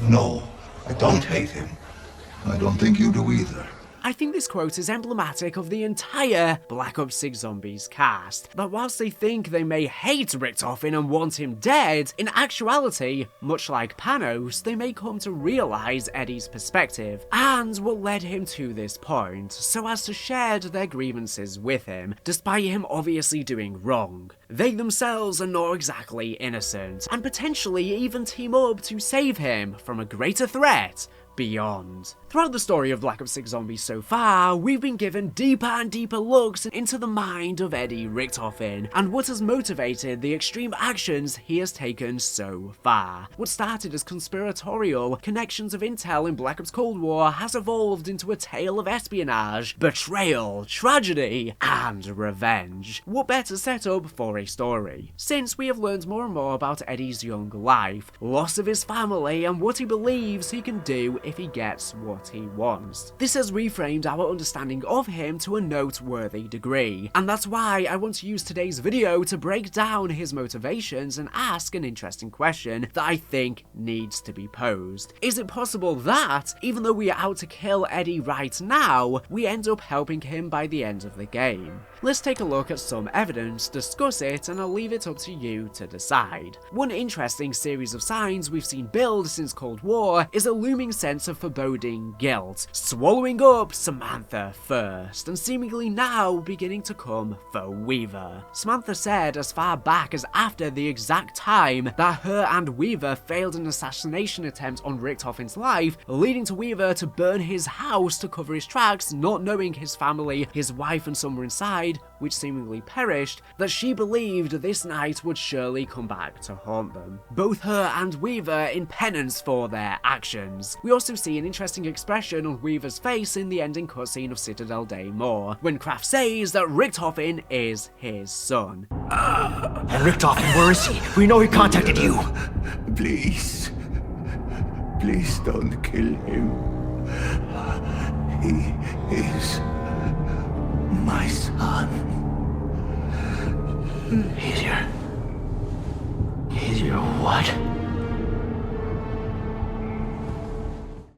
No, I don't hate him. I don't think you do either. I think this quote is emblematic of the entire Black Ops 6 Zombies cast, that whilst they think they may hate Richtofen and want him dead, in actuality, much like Panos, they may come to realise Eddie's perspective, and what led him to this point, so as to share their grievances with him, despite him obviously doing wrong. They themselves are not exactly innocent, and potentially even team up to save him from a greater threat beyond. Throughout the story of Black Ops 6 Zombies so far, we've been given deeper and deeper looks into the mind of Eddie Richtofen, and what has motivated the extreme actions he has taken so far. What started as conspiratorial connections of intel in Black Ops Cold War has evolved into a tale of espionage, betrayal, tragedy, and revenge. What better setup for a story? Since we have learned more and more about Eddie's young life, loss of his family, and what he believes he can do if he gets what he wants. This has reframed our understanding of him to a noteworthy degree, and that's why I want to use today's video to break down his motivations and ask an interesting question that I think needs to be posed. Is it possible that, even though we are out to kill Eddie right now, we end up helping him by the end of the game? Let's take a look at some evidence, discuss it, and I'll leave it up to you to decide. One interesting series of signs we've seen build since Cold War is a looming sense of foreboding guilt, swallowing up Samantha first, and seemingly now beginning to come for Weaver. Samantha said as far back as after the exact time that her and Weaver failed an assassination attempt on Richtofen's life, leading to Weaver to burn his house to cover his tracks, not knowing his family, his wife and son were inside, which seemingly perished, that she believed this night would surely come back to haunt them. Both her and Weaver in penance for their actions. We also see an interesting expression on Weaver's face in the ending cutscene of Citadel Day More, when Kraft says that Richtofen is his son. And Richtofen, where is he? We know he contacted you. Please. Please don't kill him. He is my son. He's your what?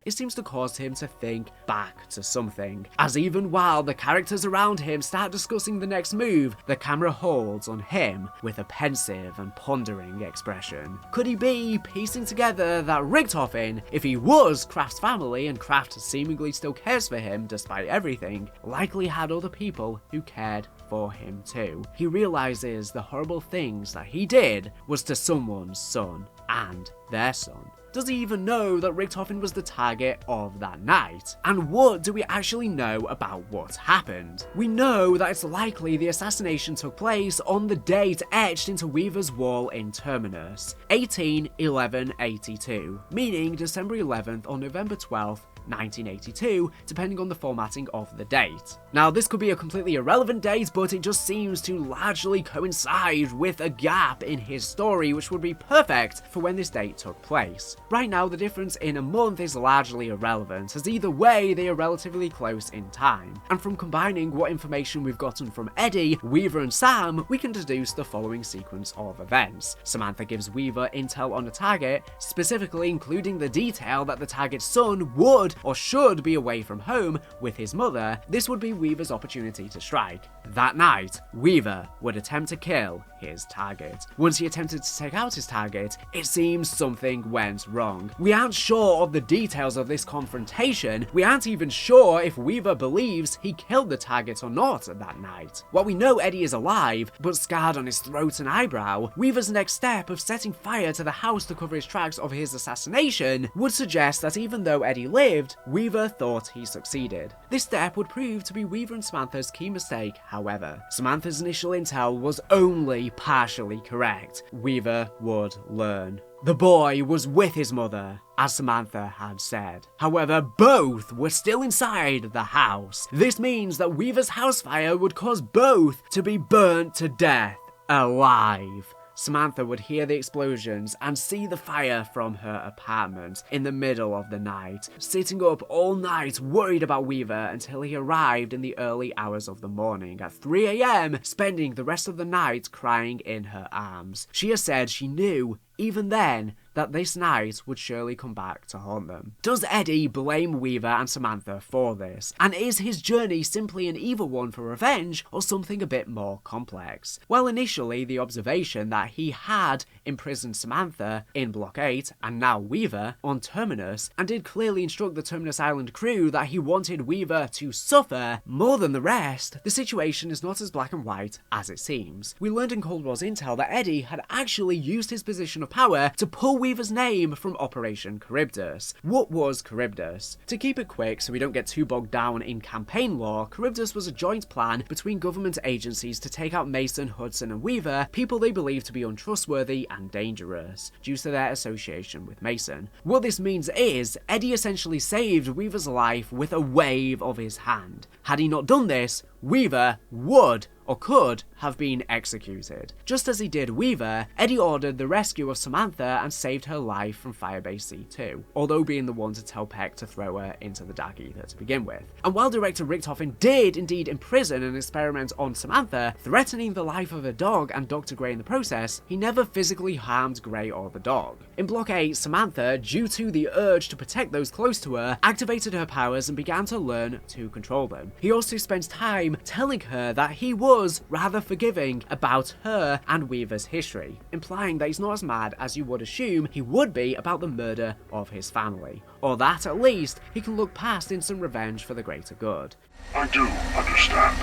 It seems to cause him to think back to something, as even while the characters around him start discussing the next move, the camera holds on him with a pensive and pondering expression. Could he be piecing together that Richtofen, if he was Kraft's family and Kraft seemingly still cares for him despite everything, likely had other people who cared for him too? He realizes the horrible things that he did was to someone's son and their son. Does he even know that Richtofen was the target of that night? And what do we actually know about what happened? We know that it's likely the assassination took place on the date etched into Weaver's wall in Terminus, 18/11/82, meaning December 11th or November 12th, 1982, depending on the formatting of the date. Now, this could be a completely irrelevant date, but it just seems to largely coincide with a gap in his story, which would be perfect for when this date took place. Right now, the difference in a month is largely irrelevant, as either way, they are relatively close in time. And from combining what information we've gotten from Eddie, Weaver, and Sam, we can deduce the following sequence of events. Samantha gives Weaver intel on a target, specifically including the detail that the target's son would or should be away from home with his mother. This would be Weaver's opportunity to strike. That night, Weaver would attempt to kill his target. Once he attempted to take out his target, it seems something went wrong. We aren't sure of the details of this confrontation. We aren't even sure if Weaver believes he killed the target or not that night. While we know Eddie is alive, but scarred on his throat and eyebrow, Weaver's next step of setting fire to the house to cover his tracks of his assassination would suggest that even though Eddie lived, Weaver thought he succeeded. This step would prove to be Weaver and Samantha's key mistake, however. Samantha's initial intel was only partially correct. Weaver would learn. The boy was with his mother, as Samantha had said. However, both were still inside the house. This means that Weaver's house fire would cause both to be burnt to death alive. Samantha would hear the explosions and see the fire from her apartment in the middle of the night, sitting up all night worried about Weaver until he arrived in the early hours of the morning at 3 a.m, spending the rest of the night crying in her arms. She has said she knew even then, that this night would surely come back to haunt them. Does Eddie blame Weaver and Samantha for this? And is his journey simply an evil one for revenge, or something a bit more complex? Well, initially, the observation that he had imprisoned Samantha in Block 8, and now Weaver, on Terminus, and did clearly instruct the Terminus Island crew that he wanted Weaver to suffer more than the rest, the situation is not as black and white as it seems. We learned in Cold War's intel that Eddie had actually used his position of power to pull Weaver's name from Operation Charybdis. What was Charybdis? To keep it quick so we don't get too bogged down in campaign lore, Charybdis was a joint plan between government agencies to take out Mason, Hudson and Weaver, people they believed to be untrustworthy and dangerous, due to their association with Mason. What this means is, Eddie essentially saved Weaver's life with a wave of his hand. Had he not done this, Weaver would or could have been executed. Just as he did Weaver, Eddie ordered the rescue of Samantha and saved her life from Firebase C2, although being the one to tell Peck to throw her into the Dark Ether to begin with. And while director Richtofen did indeed imprison and experiment on Samantha, threatening the life of her dog and Dr. Gray in the process, he never physically harmed Gray or the dog. In Block 8, Samantha, due to the urge to protect those close to her, activated her powers and began to learn to control them. He also spends time telling her that he was rather forgiving about her and Weaver's history, implying that he's not as mad as you would assume he would be about the murder of his family, or that at least he can look past instant revenge for the greater good. I do understand.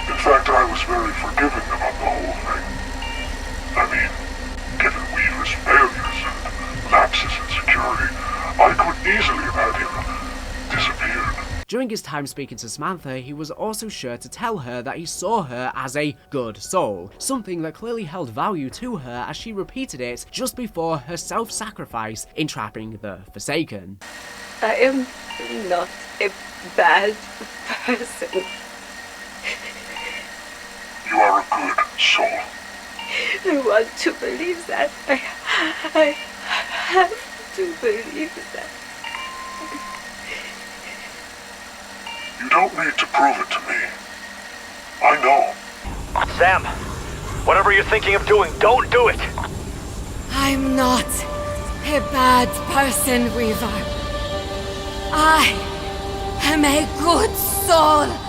In fact, I was very forgiving about the whole thing. I mean, given Weaver's failures and lapses in security, I could easily have had him disappeared. During his time speaking to Samantha, he was also sure to tell her that he saw her as a good soul, something that clearly held value to her as she repeated it just before her self-sacrifice in trapping the Forsaken. I am not a bad person. You are a good soul. I want to believe that. I have to believe that. You don't need to prove it to me. I know. Sam, whatever you're thinking of doing, don't do it! I'm not a bad person, Weaver. I am a good soul.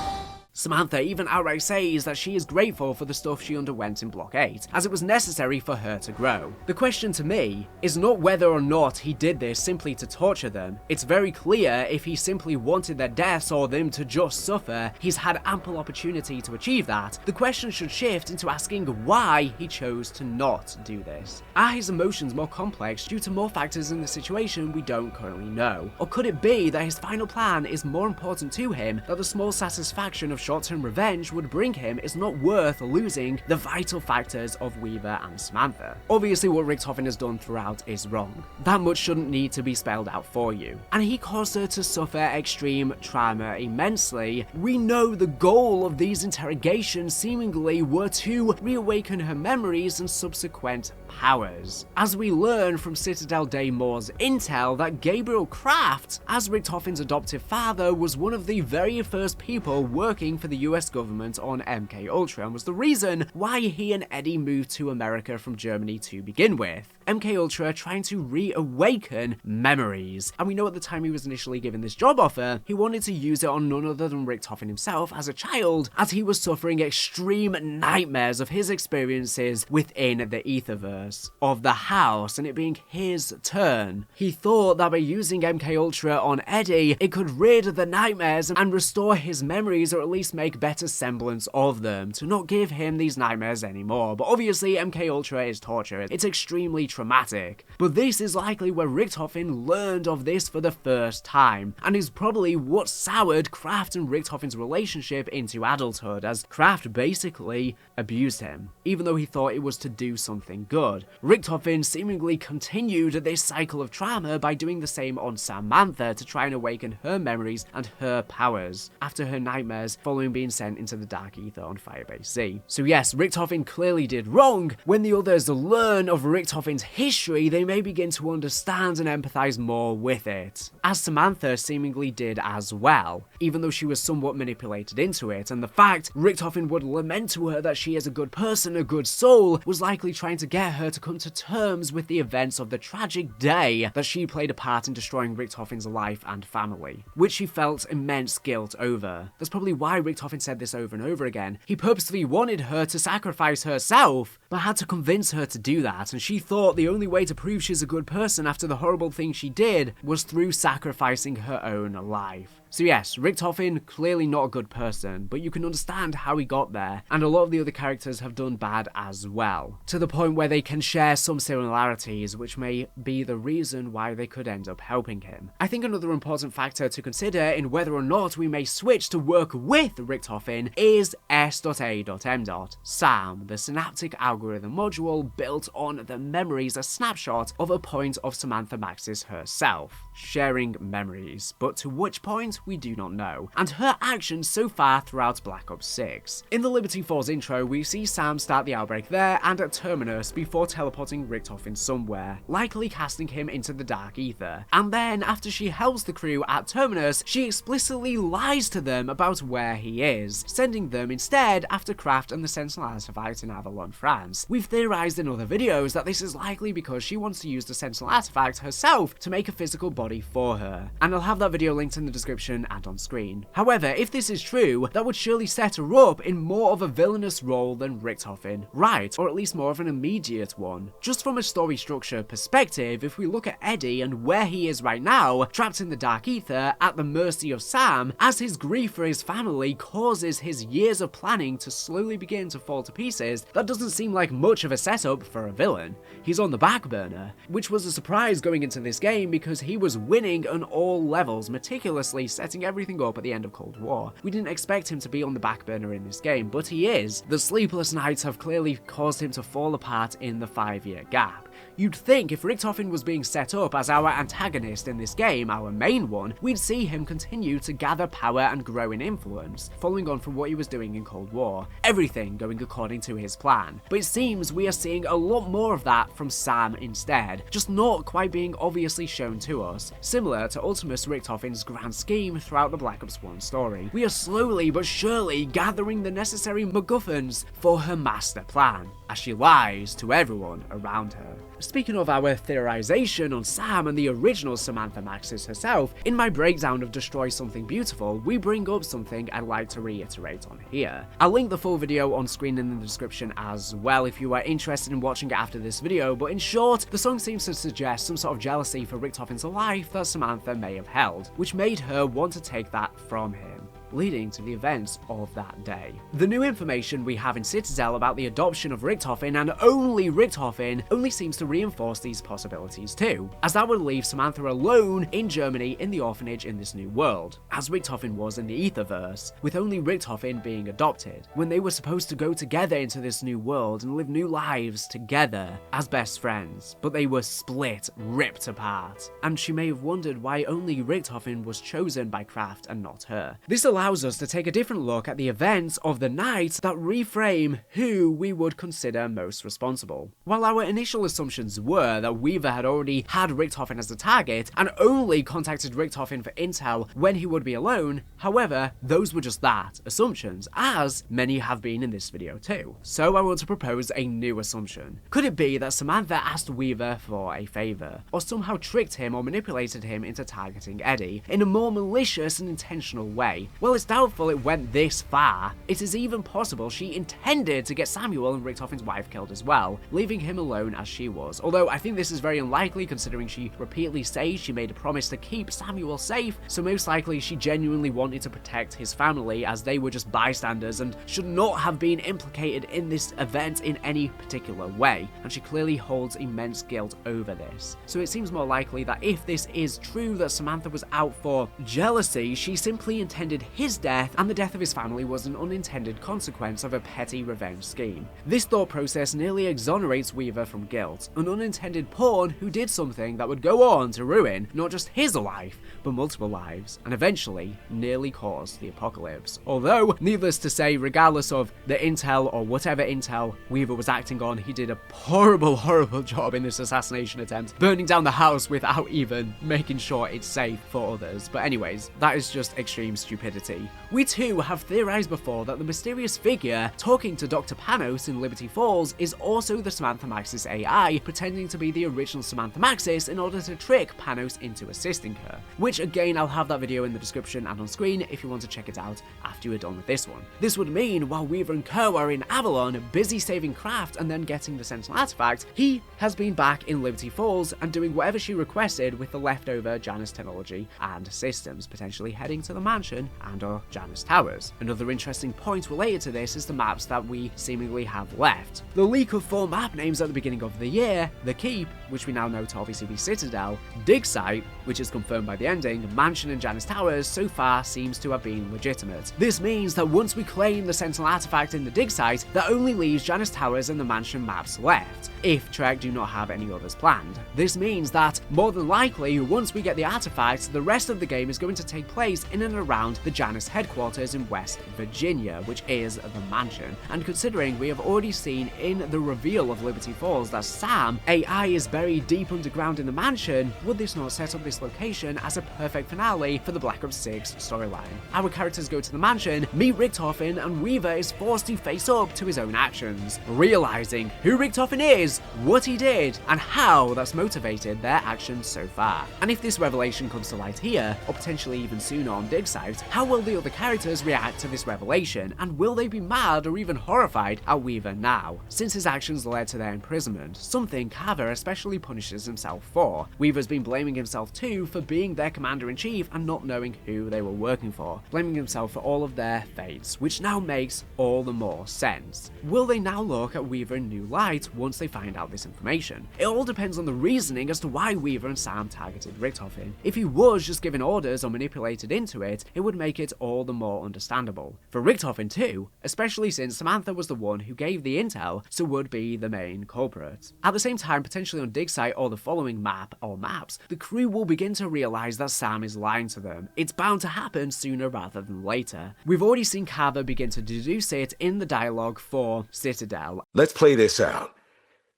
Samantha even outright says that she is grateful for the stuff she underwent in Block 8, as it was necessary for her to grow. The question to me is not whether or not he did this simply to torture them. It's very clear if he simply wanted their deaths or them to just suffer, he's had ample opportunity to achieve that. The question should shift into asking why he chose to not do this. Are his emotions more complex due to more factors in the situation we don't currently know? Or could it be that his final plan is more important to him, that the small satisfaction of short-term revenge would bring him is not worth losing the vital factors of Weaver and Samantha? Obviously what Richtofen has done throughout is wrong. That much shouldn't need to be spelled out for you. And he caused her to suffer extreme trauma immensely. We know the goal of these interrogations seemingly were to reawaken her memories and subsequent powers. As we learn from Citadel Daymor's intel that Gabriel Kraft, as Richtofen's adoptive father, was one of the very first people working for the US government on MK Ultra and was the reason why he and Eddie moved to America from Germany to begin with. MK Ultra trying to reawaken memories, and we know at the time he was initially given this job offer, he wanted to use it on none other than Richtofen himself as a child, as he was suffering extreme nightmares of his experiences within the Etherverse, of the house, and it being his turn. He thought that by using MK Ultra on Eddie, it could rid the nightmares and restore his memories, or at least make better semblance of them, to not give him these nightmares anymore. But obviously MK Ultra is torture, it's extremely traumatic. But this is likely where Richtofen learned of this for the first time, and is probably what soured Kraft and Richtofen's relationship into adulthood, as Kraft basically abused him, even though he thought it was to do something good. Richtofen seemingly continued this cycle of trauma by doing the same on Samantha to try and awaken her memories and her powers after her nightmares following being sent into the Dark Ether on Firebase Z. So yes, Richtofen clearly did wrong. When the others learn of Richtofen's history, they may begin to understand and empathize more with it, as Samantha seemingly did as well, even though she was somewhat manipulated into it, and the fact Richtofen would lament to her that she is a good person, a good soul, was likely trying to get her to come to terms with the events of the tragic day that she played a part in destroying Richtofen's life and family, which she felt immense guilt over. That's probably why Richtofen said this over and over again. He purposely wanted her to sacrifice herself, but had to convince her to do that, and she thought the only way to prove she's a good person after the horrible thing she did was through sacrificing her own life. So yes, Richtofen, clearly not a good person, but you can understand how he got there, and a lot of the other characters have done bad as well, to the point where they can share some similarities, which may be the reason why they could end up helping him. I think another important factor to consider in whether or not we may switch to work with Richtofen is S.A.M. SAM, the synaptic algorithm module built on the memories, a snapshot of a point of Samantha Max's herself, sharing memories, but to which point we do not know, and her actions so far throughout Black Ops 6. In the Liberty Force intro, we see Sam start the outbreak there and at Terminus before teleporting Richtofen somewhere, likely casting him into the Dark Ether, and then after she helps the crew at Terminus, she explicitly lies to them about where he is, sending them instead after Kraft and the Sentinel artifact in Avalon, France. We've theorized in other videos that this is likely because she wants to use the Sentinel artifact herself to make a physical body for her, and I'll have that video linked in the description and on screen. However, if this is true, that would surely set her up in more of a villainous role than Richtofen, right? Or at least more of an immediate one. Just from a story structure perspective, if we look at Eddie and where he is right now, trapped in the Dark Ether at the mercy of Sam, as his grief for his family causes his years of planning to slowly begin to fall to pieces, that doesn't seem like much of a setup for a villain. He's on the back burner, which was a surprise going into this game because he was winning on all levels, meticulously setting everything up at the end of Cold War. We didn't expect him to be on the back burner in this game, but he is. The sleepless nights have clearly caused him to fall apart in the 5-year gap. You'd think if Richtofen was being set up as our antagonist in this game, our main one, we'd see him continue to gather power and grow in influence, following on from what he was doing in Cold War, everything going according to his plan. But it seems we are seeing a lot more of that from Sam instead, just not quite being obviously shown to us, similar to Ultimus Richtofen's grand scheme throughout the Black Ops 1 story. We are slowly but surely gathering the necessary MacGuffins for her master plan, as she lies to everyone around her. Speaking of our theorization on Sam and the original Samantha Maxis herself, in my breakdown of Destroy Something Beautiful, we bring up something I'd like to reiterate on here. I'll link the full video on screen in the description as well if you are interested in watching it after this video, but in short, the song seems to suggest some sort of jealousy for Richtofen's life that Samantha may have held, which made her want to take that from him, leading to the events of that day. The new information we have in Citadel about the adoption of Richtofen and only Richtofen only seems to reinforce these possibilities too, as that would leave Samantha alone in Germany in the orphanage in this new world, as Richtofen was in the Aetherverse, with only Richtofen being adopted, when they were supposed to go together into this new world and live new lives together as best friends, but they were split, ripped apart, and she may have wondered why only Richtofen was chosen by Kraft and not her. This allows us to take a different look at the events of the night that reframe who we would consider most responsible. While our initial assumptions were that Weaver had already had Richtofen as a target and only contacted Richtofen for intel when he would be alone, however, those were just that, assumptions, as many have been in this video too. So I want to propose a new assumption. Could it be that Samantha asked Weaver for a favour, or somehow tricked him or manipulated him into targeting Eddie in a more malicious and intentional way? Well, it's doubtful it went this far. It is even possible she intended to get Samuel and Richtofen's wife killed as well, leaving him alone as she was. Although I think this is very unlikely considering she repeatedly says she made a promise to keep Samuel safe, so most likely she genuinely wanted to protect his family as they were just bystanders and should not have been implicated in this event in any particular way, and she clearly holds immense guilt over this. So it seems more likely that if this is true that Samantha was out for jealousy, she simply intended his death and the death of his family was an unintended consequence of a petty revenge scheme. This thought process nearly exonerates Weaver from guilt, an unintended pawn who did something that would go on to ruin not just his life, but multiple lives, and eventually nearly cause the apocalypse. Although, needless to say, regardless of the intel or whatever intel Weaver was acting on, he did a horrible job in this assassination attempt, burning down the house without even making sure it's safe for others. But anyways, that is just extreme stupidity. We too have theorized before that the mysterious figure talking to Dr. Panos in Liberty Falls is also the Samantha Maxis AI, pretending to be the original Samantha Maxis in order to trick Panos into assisting her. Which again, I'll have that video in the description and on screen if you want to check it out after you're done with this one. This would mean while Weaver and Co are in Avalon, busy saving Kraft and then getting the Sentinel artifact, he has been back in Liberty Falls and doing whatever she requested with the leftover Janus technology and systems, potentially heading to the mansion and or Janus Towers. Another interesting point related to this is the maps that we seemingly have left. The leak of 4 map names at the beginning of the year, the Keep, which we now know to obviously be Citadel, Dig Site, which is confirmed by the ending, Mansion and Janus Towers, so far seems to have been legitimate. This means that once we claim the Sentinel artifact in the Dig Site, that only leaves Janus Towers and the Mansion maps left, if Trek do not have any others planned. This means that, more than likely, once we get the artifact, the rest of the game is going to take place in and around the Janus headquarters in West Virginia, which is the Mansion. And considering we have already seen in the reveal of Liberty Falls that Sam AI is buried deep underground in the Mansion, would this not set up this location as a perfect finale for the Black Ops 6 storyline? Our characters go to the Mansion, meet Richtofen, and Weaver is forced to face up to his own actions, realizing who Richtofen is, what he did, and how that's motivated their actions so far. And if this revelation comes to light here, or potentially even sooner on Dig Site, how will the other characters react to this revelation, and will they be mad or even horrified at Weaver now, since his actions led to their imprisonment, something Carver especially punishes himself for. Weaver's been blaming himself too for being their commander-in-chief and not knowing who they were working for, blaming himself for all of their fates, which now makes all the more sense. Will they now look at Weaver in new light once they find out this information? It all depends on the reasoning as to why Weaver and Sam targeted Richtofen. If he was just given orders or manipulated into it, it would make it all the more understandable. For Richtofen too, especially since Samantha was the one who gave the intel, so would be the main culprit. At the same time, potentially on Dig Site or the following map or maps, the crew will begin to realize that Sam is lying to them. It's bound to happen sooner rather than later. We've already seen Carver begin to deduce it in the dialogue for Citadel. Let's play this out.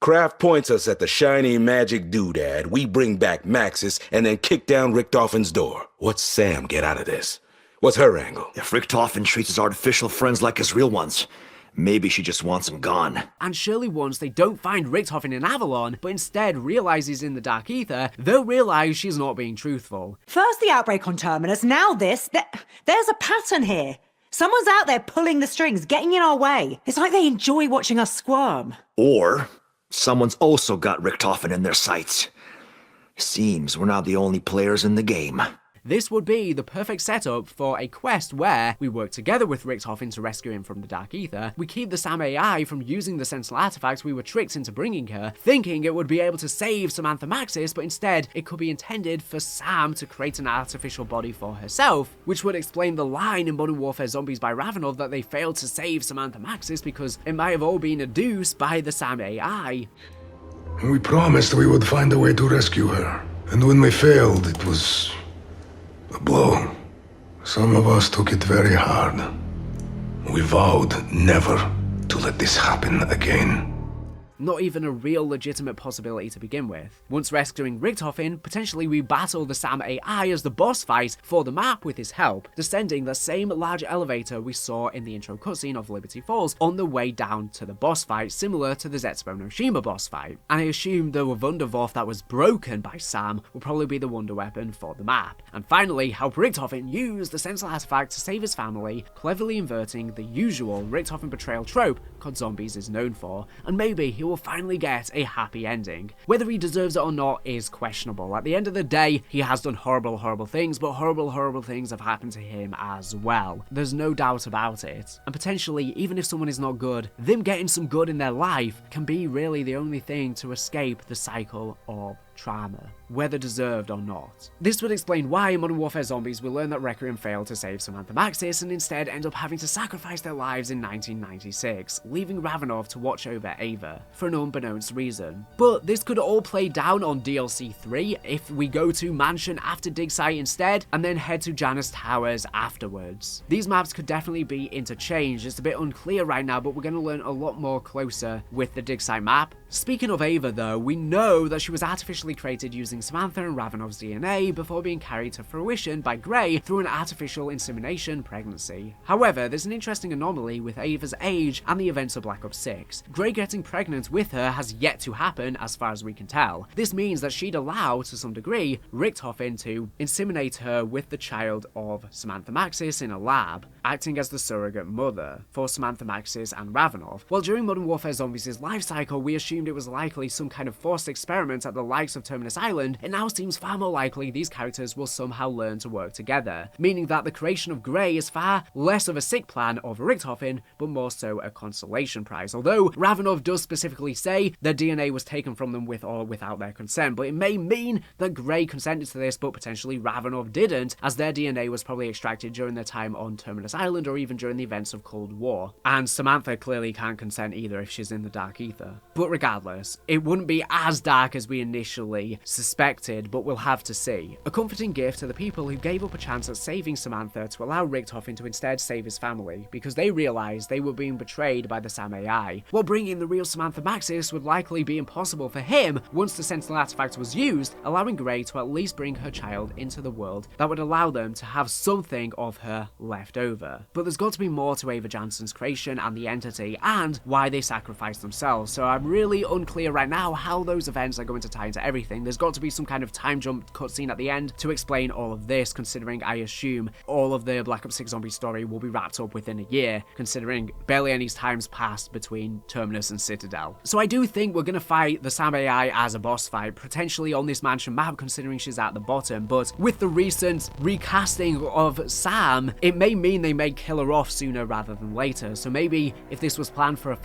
Kraft points us at the shiny magic doodad, we bring back Maxis, and then kick down Richtofen's door. What's Sam get out of this? What's her angle? If Richtofen treats his artificial friends like his real ones, maybe she just wants him gone. And surely once they don't find Richtofen in Avalon, but instead realize he's in the Dark Ether, they'll realize she's not being truthful. First the outbreak on Terminus, now this. There's a pattern here. Someone's out there pulling the strings, getting in our way. It's like they enjoy watching us squirm. Or someone's also got Richtofen in their sights. Seems we're not the only players in the game. This would be the perfect setup for a quest where we work together with Richtofen to rescue him from the Dark Ether, we keep the Sam AI from using the Sentinel artifact we were tricked into bringing her, thinking it would be able to save Samantha Maxis, but instead it could be intended for Sam to create an artificial body for herself, which would explain the line in Modern Warfare Zombies by Ravenov that they failed to save Samantha Maxis because it might have all been induced by the Sam AI. We promised we would find a way to rescue her, and when we failed, it was a blow. Some of us took it very hard. We vowed never to let this happen again. Not even a real legitimate possibility to begin with. Once rescuing Richtofen, potentially we battle the Sam AI as the boss fight for the map with his help, descending the same large elevator we saw in the intro cutscene of Liberty Falls on the way down to the boss fight, similar to the Zetsubo no Shima boss fight. And I assume the Wunderwaffe that was broken by Sam will probably be the wonder weapon for the map. And finally, help Richtofen use the Sentinel artifact to save his family, cleverly inverting the usual Richtofen betrayal trope COD Zombies is known for, and maybe he will finally get a happy ending. Whether he deserves it or not is questionable. At the end of the day, he has done horrible things, but horrible things have happened to him as well. There's no doubt about it. And potentially, even if someone is not good, them getting some good in their life can be really the only thing to escape the cycle of trauma, whether deserved or not. This would explain why in Modern Warfare Zombies we learn that Requiem failed to save Samantha Maxis and instead end up having to sacrifice their lives in 1996, leaving Ravenov to watch over Ava, for an unbeknownst reason. But this could all play down on DLC 3 if we go to Mansion after Dig Site instead, and then head to Janus Towers afterwards. These maps could definitely be interchanged. It's a bit unclear right now, but we're going to learn a lot more closer with the Dig Site map. Speaking of Ava though, we know that she was artificially created using Samantha and Ravenov's DNA before being carried to fruition by Grey through an artificial insemination pregnancy. However, there's an interesting anomaly with Ava's age and the events of Black Ops 6. Grey getting pregnant with her has yet to happen as far as we can tell. This means that she'd allow, to some degree, Richtofen to inseminate her with the child of Samantha Maxis in a lab, acting as the surrogate mother for Samantha Maxis and Ravenov. While during Modern Warfare Zombies' life cycle we assumed it was likely some kind of forced experiment at the likes of Terminus Island, it now seems far more likely these characters will somehow learn to work together, meaning that the creation of Grey is far less of a sick plan of Richtofen, but more so a consolation prize. Although Ravenov does specifically say their DNA was taken from them with or without their consent, but it may mean that Grey consented to this, but potentially Ravenov didn't, as their DNA was probably extracted during their time on Terminus Island or even during the events of Cold War. And Samantha clearly can't consent either if she's in the Dark Ether. But regardless, it wouldn't be as dark as we initially suspected, but we'll have to see. A comforting gift to the people who gave up a chance at saving Samantha to allow Richtofen to instead save his family, because they realised they were being betrayed by the SAM AI, while bringing the real Samantha Maxis would likely be impossible for him once the Sentinel artifact was used, allowing Grey to at least bring her child into the world that would allow them to have something of her left over. But there's got to be more to Ava Jansen's creation and the entity, and why they sacrificed themselves, so I'm really unclear right now how those events are going to tie into everything. There's got to be some kind of time jump cutscene at the end to explain all of this, considering I assume all of the Black Ops 6 zombie story will be wrapped up within a year, considering barely any time's passed between Terminus and Citadel. So I do think we're going to fight the SAM AI as a boss fight, potentially on this Mansion map, considering she's at the bottom, but with the recent recasting of Sam, it may mean they may kill her off sooner rather than later. So maybe if this was planned for a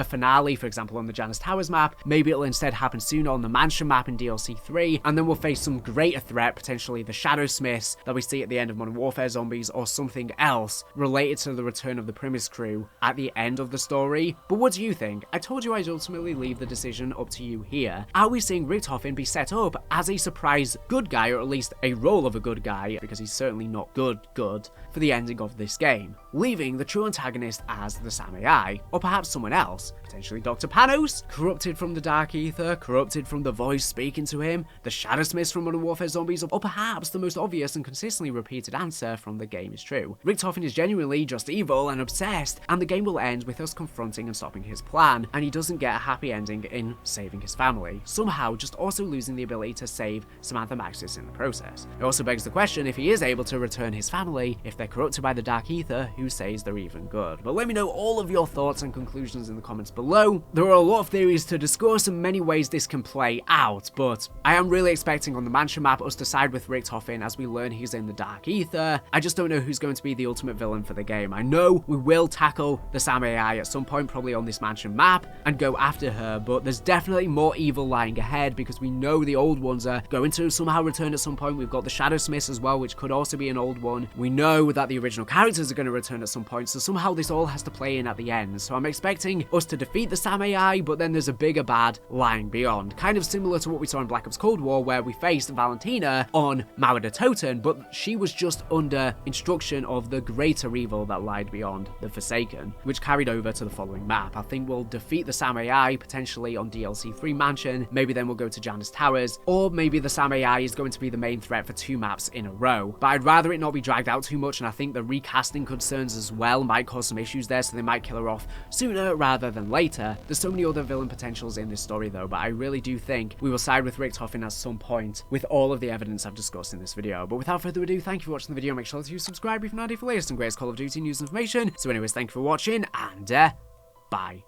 finale, for example on the Janus Towers map, maybe it'll instead happen sooner on the Mansion map in DLC 3, and then we'll face some greater threat, potentially the Shadow Smiths that we see at the end of Modern Warfare Zombies, or something else related to the return of the Primus crew at the end of the story. But what do you think? I told you I'd ultimately leave the decision up to you here. Are we seeing Richtofen be set up as a surprise good guy, or at least a role of a good guy, because he's certainly not good, for the ending of this game, leaving the true antagonist as the SAM AI, or perhaps someone else, potentially Dr. Panos, corrupted from the Dark Ether, corrupted from the voice speaking to him, the Shadow Smiths from Modern Warfare Zombies, or perhaps the most obvious and consistently repeated answer from the game is true. Richtofen is genuinely just evil and obsessed, and the game will end with us confronting and stopping his plan, and he doesn't get a happy ending in saving his family, somehow just also losing the ability to save Samantha Maxis in the process. It also begs the question, if he is able to return his family, if they're corrupted by the Dark Ether, who says they're even good? But let me know all of your thoughts and conclusions in the comments below. There are a lot of theories to discuss and many ways this can play out, but I am really expecting on the Mansion map us to side with Richtofen as we learn he's in the Dark Ether. I just don't know who's going to be the ultimate villain for the game. I know we will tackle the SAM AI at some point, probably on this Mansion map, and go after her, but there's definitely more evil lying ahead, because we know the old ones are going to somehow return at some point. We've got the Shadow Smiths as well, which could also be an old one. We know that the original characters are going to return at some point, so somehow this all has to play in at the end. So I'm expecting us to defeat the SAM AI, but then there's a bigger bad lying beyond. Kind of similar to what we saw in Black Ops Cold War, where we faced Valentina on Mauer Toten, but she was just under instruction of the greater evil that lied beyond the Forsaken, which carried over to the following map. I think we'll defeat the SAM AI potentially on DLC 3 Mansion, maybe then we'll go to Janus Towers, or maybe the SAM AI is going to be the main threat for 2 maps in a row. But I'd rather it not be dragged out too much, and I think the recasting concerns as well might cause some issues there, so they might kill her off sooner rather than later. There's so many other villain potentials in this story though, but I really do think we will side with Richtofen at some point with all of the evidence I've discussed in this video. But without further ado, thank you for watching the video. Make sure that you subscribe if you're not for latest and greatest Call of Duty news and information. So anyways, thank you for watching, and bye.